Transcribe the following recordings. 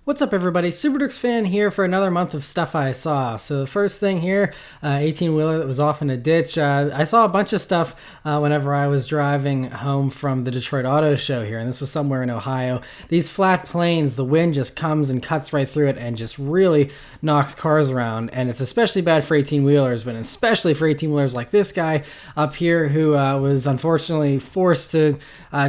What's up, everybody? SuperDrux fan here for another month of stuff I saw. So the first thing here, 18-wheeler that was off in a ditch. I saw a bunch of stuff whenever I was driving home from the Detroit Auto Show here, and this was somewhere in Ohio. These flat plains, the wind just comes and cuts right through it and just really knocks cars around, and it's especially bad for 18-wheelers, but especially for 18-wheelers like this guy up here who was unfortunately forced to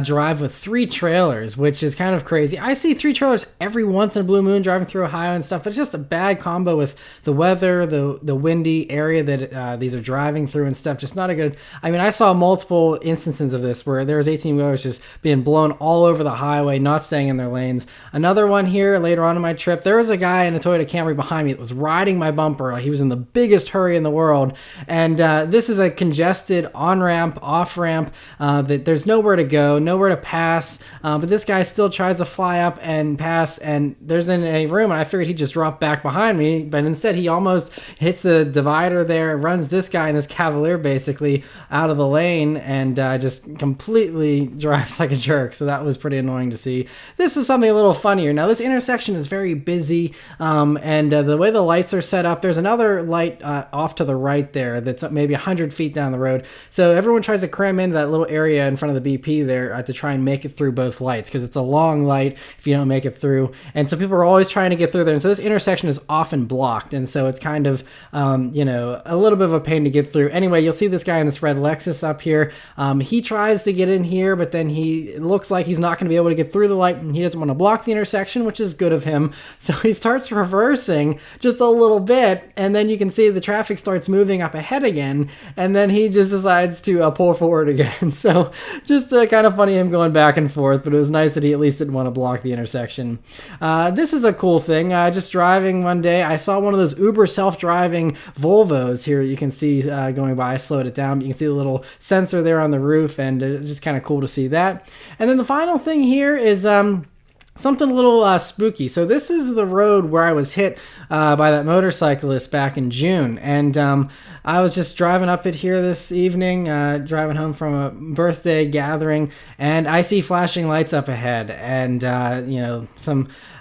drive with 3 trailers, which is kind of crazy. I see 3 trailers every once in a blue moon driving through Ohio and stuff, but it's just a bad combo with the weather, the windy area that these are driving through and stuff. Just not a good. I mean, I saw multiple instances of this where there was 18-wheelers just being blown all over the highway, not staying in their lanes. Another one here later on in my trip, there was a guy in a Toyota Camry behind me that was riding my bumper. He was in the biggest hurry in the world, and this is a congested on-ramp, off-ramp that there's nowhere to go, nowhere to pass, but this guy still tries to fly up and pass, and there's in a room, and I figured he'd just drop back behind me, but instead he almost hits the divider there, runs this guy in this Cavalier basically out of the lane, and just completely drives like a jerk. So that was pretty annoying to see. This is something a little funnier. Now this intersection is very busy, and the way the lights are set up, there's another light off to the right there that's maybe 100 feet down the road. So everyone tries to cram into that little area in front of the BP there to try and make it through both lights, because it's a long light if you don't make it through. And so people are always trying to get through there, and so this intersection is often blocked, and so it's kind of a little bit of a pain to get through. Anyway, you'll see this guy in this red Lexus up here. He tries to get in here, but then it looks like he's not going to be able to get through the light, and he doesn't want to block the intersection, which is good of him. So he starts reversing just a little bit, and then you can see the traffic starts moving up ahead again, and then he just decides to pull forward again. So just kind of funny him going back and forth, but it was nice that he at least didn't want to block the intersection. This is a cool thing. Just driving one day, I saw one of those Uber self-driving Volvos here. You can see going by. I slowed it down. You can see the little sensor there on the roof, and just kind of cool to see that. And then the final thing here is something a little spooky. So this is the road where I was hit by that motorcyclist back in June, and I was just driving up it here this evening, driving home from a birthday gathering, and I see flashing lights up ahead, and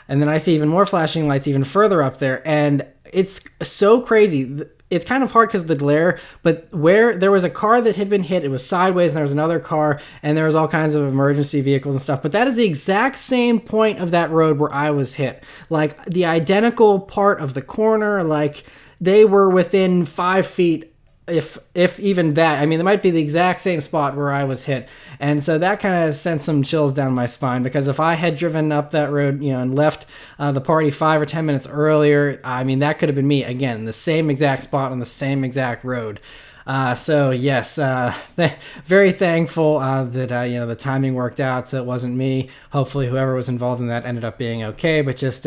and then I see even more flashing lights even further up there, and it's so crazy. It's kind of hard because of the glare, but where there was a car that had been hit, it was sideways, and there was another car, and there was all kinds of emergency vehicles and stuff. But that is the exact same point of that road where I was hit. Like, the identical part of the corner, like, they were within 5 feet, if even that. I mean, it might be the exact same spot where I was hit. And so that kind of sent some chills down my spine, because if I had driven up that road, and left the party 5 or 10 minutes earlier, I mean, that could have been me again, the same exact spot on the same exact road. So yes, very thankful that the timing worked out, so it wasn't me. Hopefully whoever was involved in that ended up being okay, but just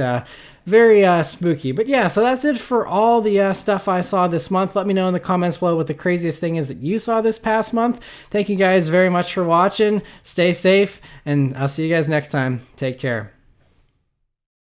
very spooky. But yeah, so that's it for all the stuff I saw this month. Let me know in the comments below what the craziest thing is that you saw this past month. Thank you guys very much for watching. Stay safe, and I'll see you guys next time. Take care.